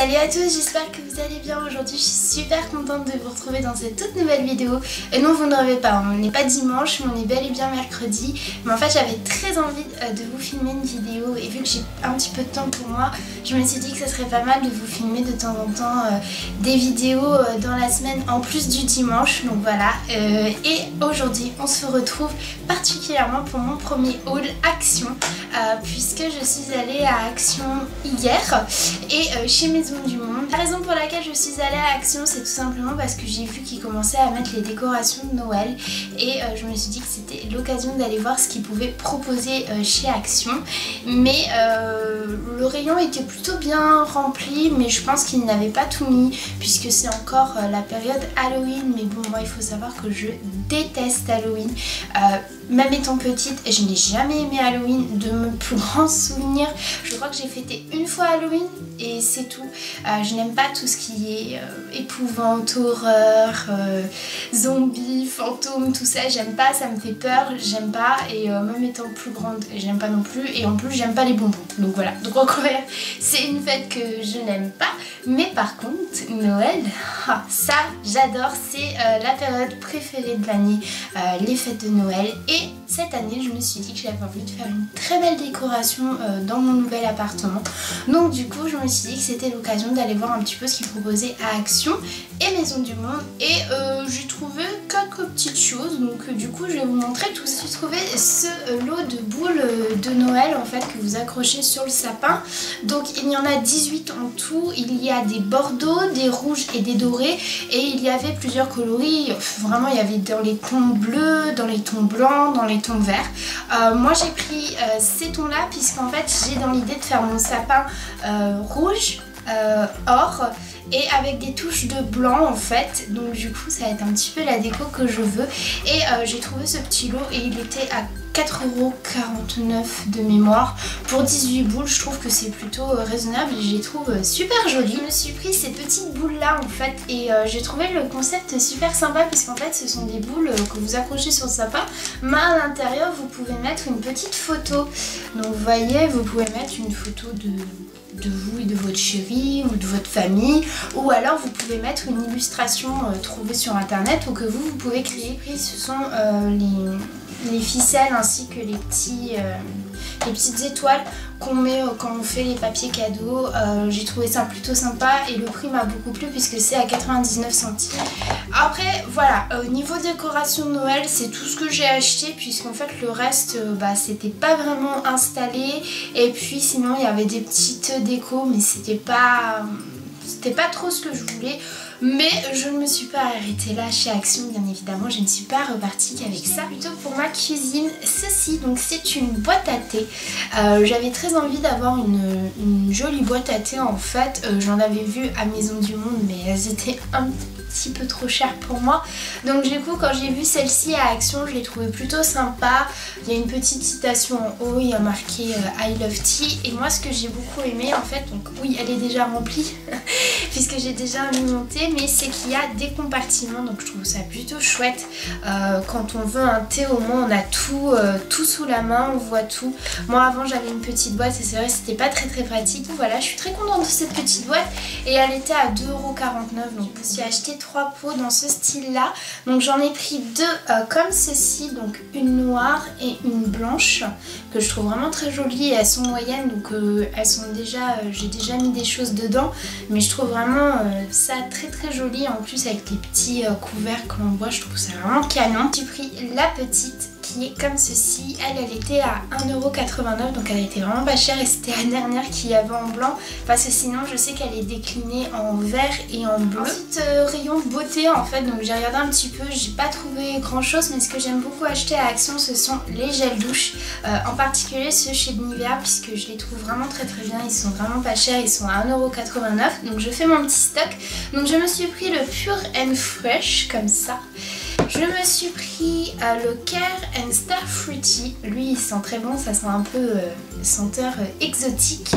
Salut à tous, j'espère que vous allez bien. Aujourd'hui je suis super contente de vous retrouver dans cette toute nouvelle vidéo. Et non, vous ne rêvez pas, on n'est pas dimanche mais on est bel et bien mercredi. Mais en fait j'avais très envie de vous filmer une vidéo. Et vu que j'ai un petit peu de temps pour moi, je me suis dit que ça serait pas mal de vous filmer de temps en temps des vidéos dans la semaine en plus du dimanche. Donc voilà, et aujourd'hui on se retrouve particulièrement pour mon premier haul Action, puisque je suis allée à Action hier et chez Maison du Monde. La raison pour laquelle je suis allée à Action, c'est tout simplement parce que j'ai vu qu'ils commençaient à mettre les décorations de Noël et je me suis dit que c'était l'occasion d'aller voir ce qu'ils pouvaient proposer chez Action. Mais le rayon était plutôt bien rempli, mais je pense qu'ils n'avaient pas tout mis puisque c'est encore la période Halloween. Mais bon, moi il faut savoir que je déteste Halloween. Même étant petite, je n'ai jamais aimé Halloween. De mes plus grands souvenirs, je crois que j'ai fêté une fois Halloween et c'est tout. Je n'aime pas tout ce qui est épouvante, horreur, zombies, fantômes, tout ça. J'aime pas, ça me fait peur, j'aime pas. Et même étant plus grande, j'aime pas non plus. Et en plus, j'aime pas les bonbons. Donc voilà. Donc encore, c'est une fête que je n'aime pas. Mais par contre, Noël, ça j'adore. C'est la période préférée de l'année, les fêtes de Noël. Et cette année, je me suis dit que j'avais envie de faire une très belle décoration dans mon nouvel appartement. Donc du coup, je me suis dit que c'était l'occasion d'aller voir un petit peu ce qu'ils proposaient à Action et Maison du Monde. Et j'ai trouvé quelques petites choses. Donc du coup, je vais vous montrer tout ça. J'ai trouvé ce lot de boules de Noël en fait que vous accrochez sur le sapin. Donc il y en a 18 en tout. Il y a des bordeaux, des rouges et des dorés. Et il y avait plusieurs coloris. Vraiment, il y avait dans les tons bleus, dans les tons blancs, dans les tons verts. Moi j'ai pris ces tons là puisqu'en fait j'ai dans l'idée de faire mon sapin rouge, or et avec des touches de blanc en fait. Donc du coup ça va être un petit peu la déco que je veux. Et j'ai trouvé ce petit lot et il était à 4,49 € de mémoire pour 18 boules. Je trouve que c'est plutôt raisonnable et je les trouve super jolies. Je me suis pris ces petites boules là en fait et j'ai trouvé le concept super sympa puisqu'en fait ce sont des boules que vous accrochez sur le sapin, mais à l'intérieur vous pouvez mettre une petite photo. Donc vous voyez, vous pouvez mettre une photo de vous et de votre chéri ou de votre famille, ou alors vous pouvez mettre une illustration trouvée sur internet ou que vous pouvez créer. Et ce sont les ficelles ainsi que les petites étoiles qu'on met quand on fait les papiers cadeaux. J'ai trouvé ça plutôt sympa et le prix m'a beaucoup plu puisque c'est à 99 centimes. Après voilà, niveau décoration de Noël c'est tout ce que j'ai acheté puisqu'en fait le reste c'était pas vraiment installé. Et puis sinon il y avait des petites décos mais c'était pas trop ce que je voulais. Mais je ne me suis pas arrêtée là chez Action, bien évidemment, je ne suis pas repartie qu'avec ça. Plutôt pour ma cuisine, ceci, donc c'est une boîte à thé. J'avais très envie d'avoir une jolie boîte à thé en fait. J'en avais vu à Maison du Monde mais elles étaient un petit peu trop chères pour moi. Donc du coup quand j'ai vu celle-ci à Action, je l'ai trouvée plutôt sympa. Il y a une petite citation en haut, il y a marqué I love tea. Et moi ce que j'ai beaucoup aimé en fait, donc oui elle est déjà remplie puisque j'ai déjà alimenté, mais c'est qu'il y a des compartiments, donc je trouve ça plutôt chouette. Quand on veut un thé au moins on a tout sous la main, on voit tout. Moi avant j'avais une petite boîte et c'est vrai c'était pas très pratique. Donc voilà, je suis très contente de cette petite boîte et elle était à 2,49 €, donc je me suis acheté 3 pots dans ce style là. Donc j'en ai pris 2 comme ceci, donc une noire et une blanche que je trouve vraiment très jolies et elles sont moyennes, donc elles sont déjà, j'ai déjà mis des choses dedans, mais je trouve vraiment ça très joli. En plus avec les petits couverts que l'on voit, je trouve ça vraiment canon. J'ai pris la petite qui est comme ceci. Elle était à 1,89 €, donc elle était vraiment pas chère et c'était la dernière qu'il y avait en blanc parce que sinon je sais qu'elle est déclinée en vert et en bleu. Ensuite rayon beauté en fait, donc j'ai regardé un petit peu, j'ai pas trouvé grand chose, mais ce que j'aime beaucoup acheter à Action ce sont les gels douche, en particulier ceux chez Nivea puisque je les trouve vraiment très bien, ils sont vraiment pas chers, ils sont à 1,89 €, donc je fais mon petit stock. Donc je me suis pris le Pure and Fresh comme ça. Je me suis pris le Care and Star Fruity. Lui il sent très bon, ça sent un peu senteur exotique.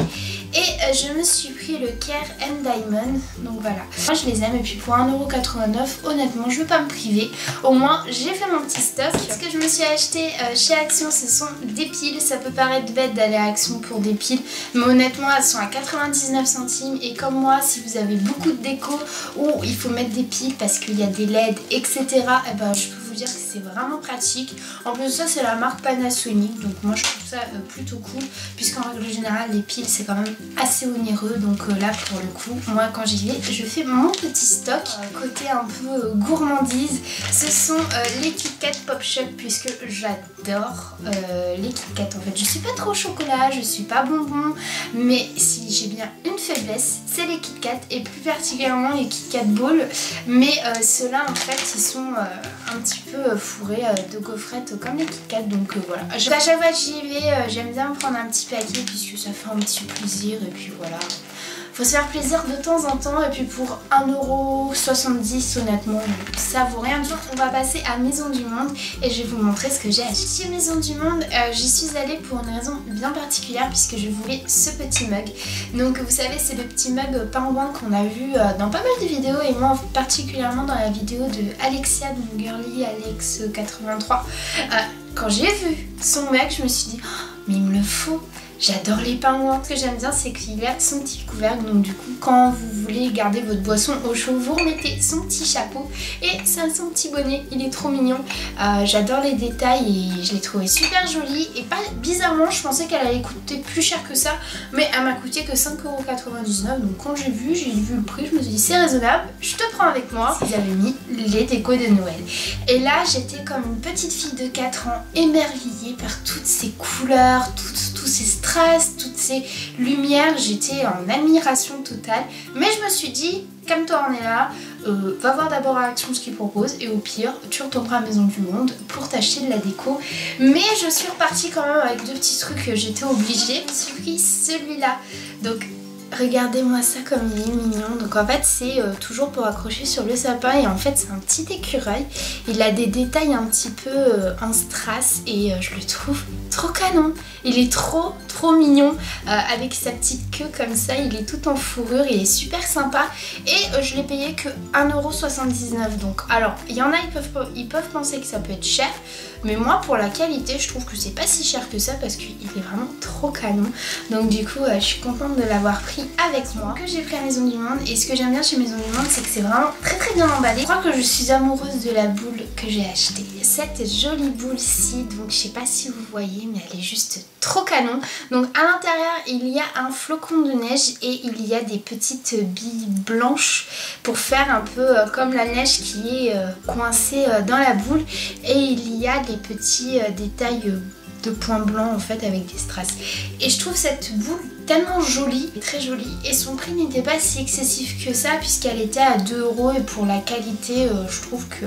Et je me suis pris le Care and Diamond. Donc voilà. Moi je les aime et puis pour 1,89 €, honnêtement je veux pas me priver. Au moins j'ai fait mon petit stock. Ce que je me suis acheté chez Action, ce sont des piles. Ça peut paraître bête d'aller à Action pour des piles, mais honnêtement elles sont à 99 centimes. Et comme moi, si vous avez beaucoup de déco où il faut mettre des piles parce qu'il y a des LED, etc. Et ben je peux vous dire que c'est vraiment pratique. En plus ça c'est la marque Panasonic, donc moi je trouve ça plutôt cool, puisqu'en règle générale les piles c'est quand même assez onéreux. Donc là pour le coup, moi quand j'y vais, je fais mon petit stock. Côté un peu gourmandise, ce sont les Kit Kat Pop Shop, puisque j'adore les Kit Kat en fait. Je suis pas trop chocolat, je suis pas bonbon, mais si j'ai bien une faiblesse, c'est les Kit Kat et plus particulièrement les Kit Kat Ball. Mais ceux-là en fait ils sont un petit peu fourrés de gaufrettes comme les Kit Kat, donc voilà. À chaque fois que j'y vais, j'aime bien me prendre un petit paquet puisque ça fait un petit plaisir et puis voilà. Faut se faire plaisir de temps en temps, et puis pour 1,70 € honnêtement ça vaut rien du tout. On va passer à Maison du Monde et je vais vous montrer ce que j'ai acheté. Chez Maison du Monde, j'y suis allée pour une raison bien particulière, puisque je voulais ce petit mug. Donc vous savez, c'est le petit mug pingouin qu'on a vu dans pas mal de vidéos, et moi particulièrement dans la vidéo de Alexia, donc Girly Alex 83. Quand j'ai vu son mug, je me suis dit oh, mais il me le faut. J'adore les pingouins. Ce que j'aime bien, c'est qu'il a son petit couvercle, donc du coup quand vous voulez garder votre boisson au chaud, vous remettez son petit chapeau et ça a son petit bonnet. Il est trop mignon. J'adore les détails et je l'ai trouvé super joli. Et pas bizarrement, je pensais qu'elle allait coûter plus cher que ça, mais elle m'a coûté que 5,99 €. Donc quand j'ai vu le prix, je me suis dit c'est raisonnable, je te prends avec moi. Ils avaient mis les décos de Noël. Et là j'étais comme une petite fille de 4 ans émerveillée par toutes ces couleurs, tous ces strass, toutes ces lumières. J'étais en admiration totale, mais je me suis dit calme-toi, on est là, va voir d'abord à Action ce qu'ils proposent et au pire tu retourneras à Maison du Monde pour t'acheter de la déco. Mais je suis repartie quand même avec deux petits trucs que j'étais obligée. Je me suis pris celui-là, donc regardez-moi ça comme il est mignon. Donc en fait c'est toujours pour accrocher sur le sapin, et en fait c'est un petit écureuil. Il a des détails un petit peu en strass et je le trouve trop canon. Il est trop mignon avec sa petite queue comme ça. Il est tout en fourrure, il est super sympa et je l'ai payé que 1,79 €. Donc alors il y en a, ils peuvent penser que ça peut être cher, mais moi pour la qualité je trouve que c'est pas si cher que ça, parce qu'il est vraiment trop canon. Donc du coup je suis contente de l'avoir pris avec moi, que j'ai pris à Maison du Monde. Et ce que j'aime bien chez Maison du Monde, c'est que c'est vraiment très bien emballé. Je crois que je suis amoureuse de la boule que j'ai achetée. Cette jolie boule-ci, donc je sais pas si vous voyez, mais elle est juste trop canon. Donc à l'intérieur il y a un flocon de neige et il y a des petites billes blanches pour faire un peu comme la neige qui est coincée dans la boule. Et il y a des petits détails de points blancs en fait avec des strass. Et je trouve cette boule tellement jolie, très jolie, et son prix n'était pas si excessif que ça puisqu'elle était à 2 € et pour la qualité je trouve que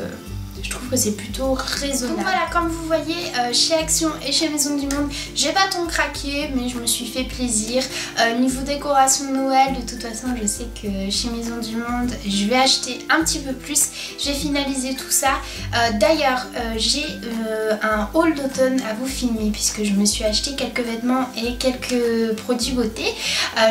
c'est plutôt raisonnable. Donc voilà, comme vous voyez, chez Action et chez Maison du Monde, j'ai pas tant craqué, mais je me suis fait plaisir. Niveau décoration de Noël, de toute façon, je sais que chez Maison du Monde, je vais acheter un petit peu plus. Je vais finaliser tout ça. D'ailleurs, j'ai un haul d'automne à vous filmer, puisque je me suis acheté quelques vêtements et quelques produits beauté.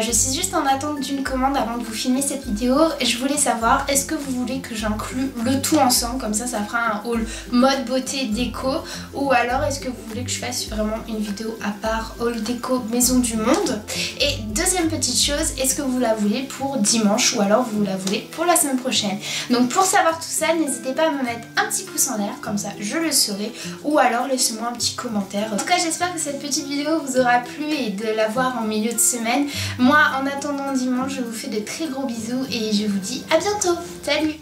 Je suis juste en attente d'une commande avant de vous filmer cette vidéo. Je voulais savoir, est-ce que vous voulez que j'inclue le tout ensemble, comme ça fera un haul mode beauté déco, ou alors est-ce que vous voulez que je fasse vraiment une vidéo à part haul déco Maison du Monde. Et deuxième petite chose, est-ce que vous la voulez pour dimanche ou alors vous la voulez pour la semaine prochaine? Donc pour savoir tout ça, n'hésitez pas à me mettre un petit pouce en l'air, comme ça je le saurai, ou alors laissez-moi un petit commentaire. En tout cas j'espère que cette petite vidéo vous aura plu et de la voir en milieu de semaine. Moi en attendant dimanche, je vous fais de très gros bisous et je vous dis à bientôt. Salut!